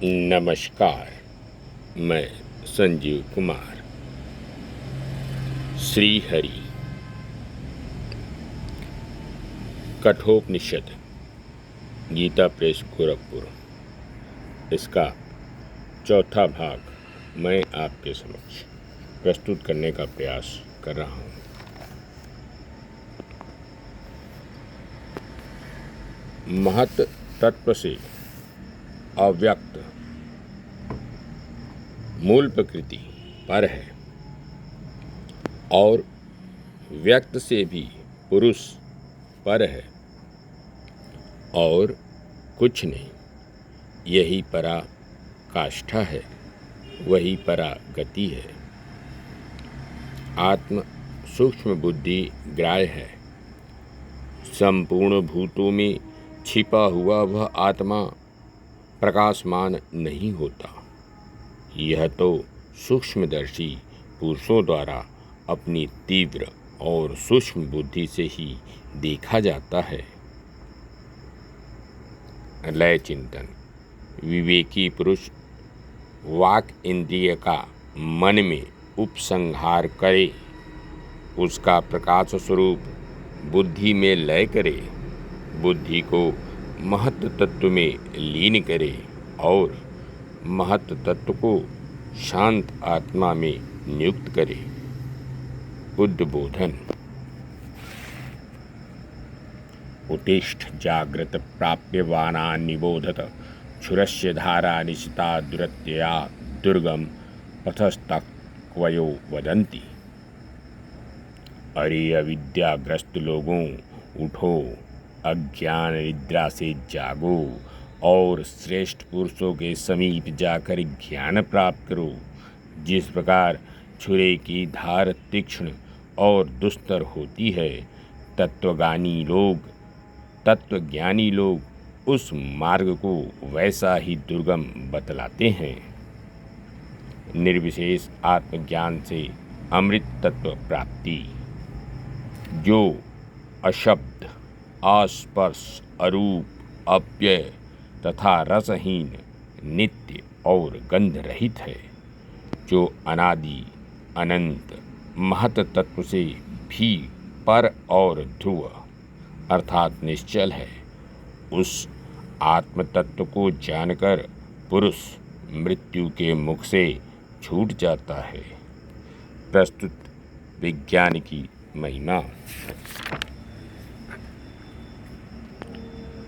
नमस्कार। मैं संजीव कुमार। श्री हरि कठोपनिषद, गीता प्रेस गोरखपुर, इसका चौथा भाग मैं आपके समक्ष प्रस्तुत करने का प्रयास कर रहा हूँ। महत तत्व से अव्यक्त मूल प्रकृति पर है और व्यक्त से भी पुरुष पर है और कुछ नहीं। यही परा काष्ठा है, वही परा गति है। आत्म सूक्ष्म बुद्धि ग्राह्य है। संपूर्ण भूतों में छिपा हुआ वह आत्मा प्रकाशमान नहीं होता। यह तो सूक्ष्मदर्शी पुरुषों द्वारा अपनी तीव्र और सूक्ष्म बुद्धि से ही देखा जाता है। लय चिंतन। विवेकी पुरुष वाक इंद्रिय का मन में उपसंहार करे, उसका प्रकाश स्वरूप बुद्धि में लय करे, बुद्धि को महत तत्व में लीन करे और महत तत्व को शांत आत्मा में नियुक्त करे। उद्बोधन। उत्तिष्ठ जागृत प्राप्यवाना निबोधत, क्षुरस्य धारा निशिता दुरत्यया दुर्गम पथस्तक्वयो वदन्ति। अरे अविद्याग्रस्त लोगों, उठो, अज्ञान निद्रा से जागो और श्रेष्ठ पुरुषों के समीप जाकर ज्ञान प्राप्त करो। जिस प्रकार छुरे की धार तीक्ष्ण और दुस्तर होती है, तत्वज्ञानी लोग उस मार्ग को वैसा ही दुर्गम बतलाते हैं। निर्विशेष आत्मज्ञान से अमृत तत्व प्राप्ति, जो अशब्द, अस्पर्श, अरूप, अव्यय तथा रसहीन, नित्य और गंध रहित है, जो अनादि अनंत महत तत्व से भी पर और ध्रुव अर्थात निश्चल है। उस आत्म तत्व को जानकर पुरुष मृत्यु के मुख से छूट जाता है। प्रस्तुत विज्ञान की महिमा।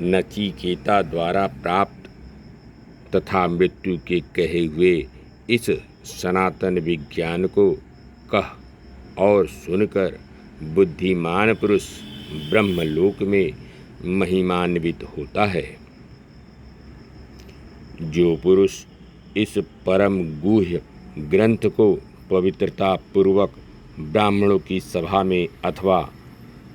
नचिकेता द्वारा प्राप्त तथा मृत्यु के कहे हुए इस सनातन विज्ञान को कह और सुनकर बुद्धिमान पुरुष ब्रह्मलोक में महिमान्वित होता है। जो पुरुष इस परम गुह्य ग्रंथ को पवित्रता पूर्वक ब्राह्मणों की सभा में अथवा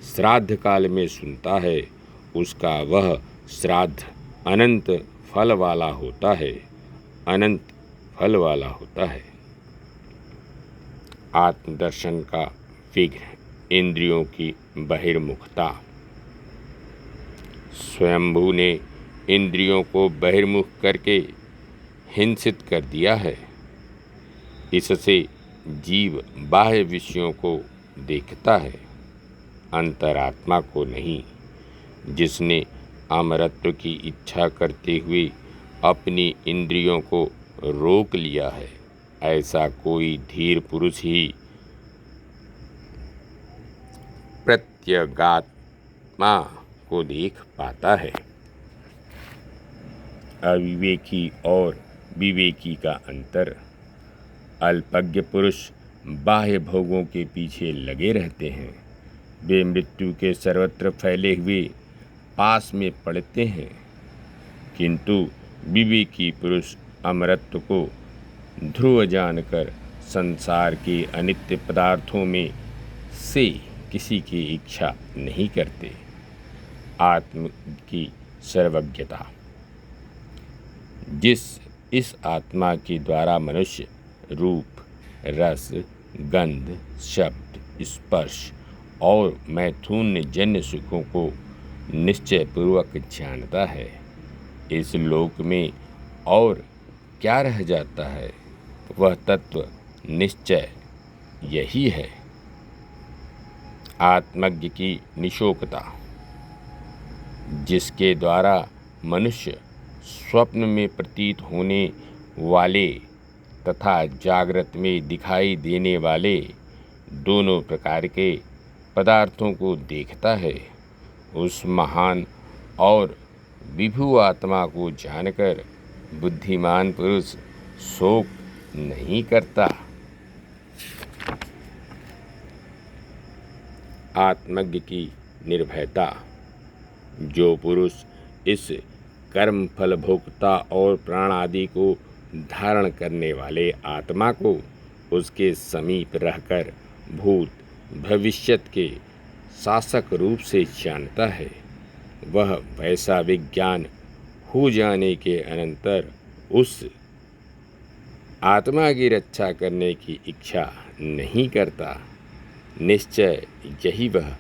श्राद्ध काल में सुनता है, उसका वह श्राद्ध अनंत फल वाला होता है, अनंत फल वाला होता है। आत्मदर्शन का विघ्न इंद्रियों की बहिर्मुखता। स्वयंभू ने इंद्रियों को बहिर्मुख करके हिंसित कर दिया है। इससे जीव बाह्य विषयों को देखता है, अंतरात्मा को नहीं। जिसने अमरत्व की इच्छा करते हुए अपनी इंद्रियों को रोक लिया है, ऐसा कोई धीर पुरुष ही प्रत्यगात्मा को देख पाता है। अविवेकी और विवेकी का अंतर। अल्पज्ञ पुरुष बाह्य भोगों के पीछे लगे रहते हैं। वे मृत्यु के सर्वत्र फैले हुए पास में पड़ते हैं, किंतु विवेकी पुरुष अमरत्व को ध्रुव जानकर संसार के अनित्य पदार्थों में से किसी की इच्छा नहीं करते। आत्म की सर्वज्ञता। इस आत्मा के द्वारा मनुष्य रूप, रस, गंध, शब्द, स्पर्श और मैथुन जन्य सुखों को निश्चय पूर्वक जानता है। इस लोक में और क्या रह जाता है? वह तत्व निश्चय यही है। आत्मज्ञ की निशोकता, जिसके द्वारा मनुष्य स्वप्न में प्रतीत होने वाले तथा जागृत में दिखाई देने वाले दोनों प्रकार के पदार्थों को देखता है, उस महान और विभु आत्मा को जानकर बुद्धिमान पुरुष शोक नहीं करता। आत्मज्ञ की निर्भयता, जो पुरुष इस कर्म फल भोक्ता और प्राण आदि को धारण करने वाले आत्मा को उसके समीप रहकर भूत भविष्यत के शासक रूप से जानता है, वह वैसा विज्ञान हो जाने के अनंतर उस आत्मा की रक्षा करने की इच्छा नहीं करता। निश्चय यही वह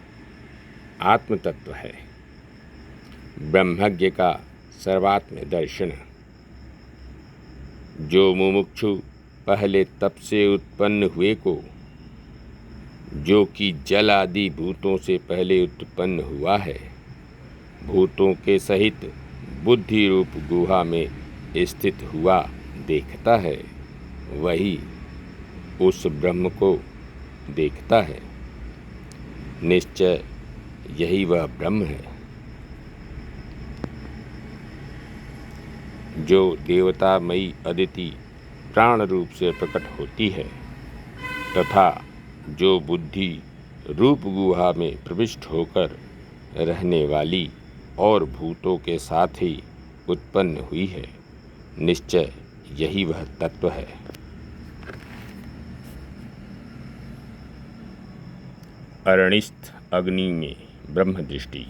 आत्म तत्व है। ब्रह्मज्ञ का सर्वात्म दर्शन, जो मुमुक्षु पहले तप से उत्पन्न हुए को, जो कि जल आदि भूतों से पहले उत्पन्न हुआ है, भूतों के सहित बुद्धि रूप गुहा में स्थित हुआ देखता है, वही उस ब्रह्म को देखता है। निश्चय यही वह ब्रह्म है, जो देवतामयी अदिति प्राण रूप से प्रकट होती है तथा जो बुद्धि रूप गुहा में प्रविष्ट होकर रहने वाली और भूतों के साथ ही उत्पन्न हुई है। निश्चय यही वह तत्व है। अरणिस्थ अग्नि में ब्रह्म दृष्टि,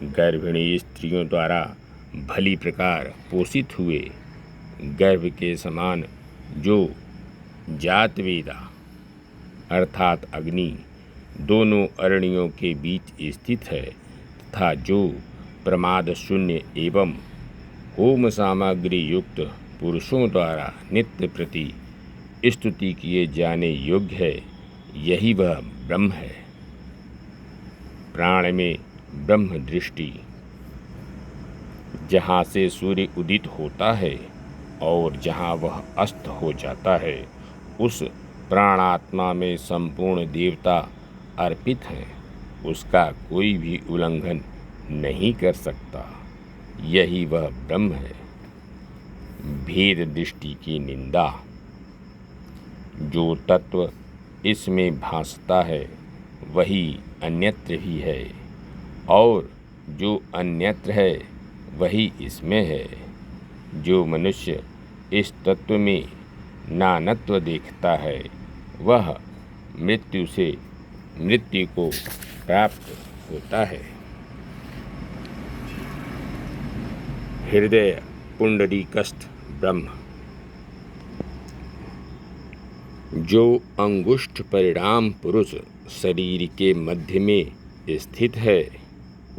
गर्भिणी स्त्रियों द्वारा भली प्रकार पोषित हुए गर्भ के समान जो जातवेदा अर्थात अग्नि दोनों अरणियों के बीच स्थित है तथा जो प्रमाद शून्य एवं होम सामग्री युक्त पुरुषों द्वारा नित्य प्रति स्तुति किए जाने योग्य है, यही वह ब्रह्म है। प्राण में ब्रह्म दृष्टि, जहाँ से सूर्य उदित होता है और जहाँ वह अस्त हो जाता है, उस प्राणात्मा में संपूर्ण देवता अर्पित हैं, उसका कोई भी उल्लंघन नहीं कर सकता, यही वह ब्रह्म है। भेद दृष्टि की निंदा, जो तत्व इसमें भासता है वही अन्यत्र भी है और जो अन्यत्र है वही इसमें है। जो मनुष्य इस तत्व में नानत्व देखता है, वह मृत्यु से मृत्यु को प्राप्त होता है। हृदय पुंडरीकस्थ ब्रह्म, जो अंगुष्ठ परिणाम पुरुष शरीर के मध्य में स्थित है,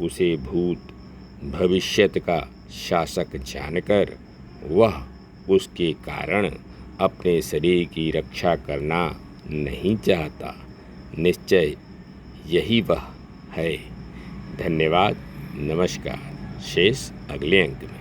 उसे भूत भविष्यत का शासक जानकर वह उसके कारण अपने शरीर की रक्षा करना नहीं चाहता। निश्चय यही वह है। धन्यवाद। नमस्कार। शेष अगले अंक में।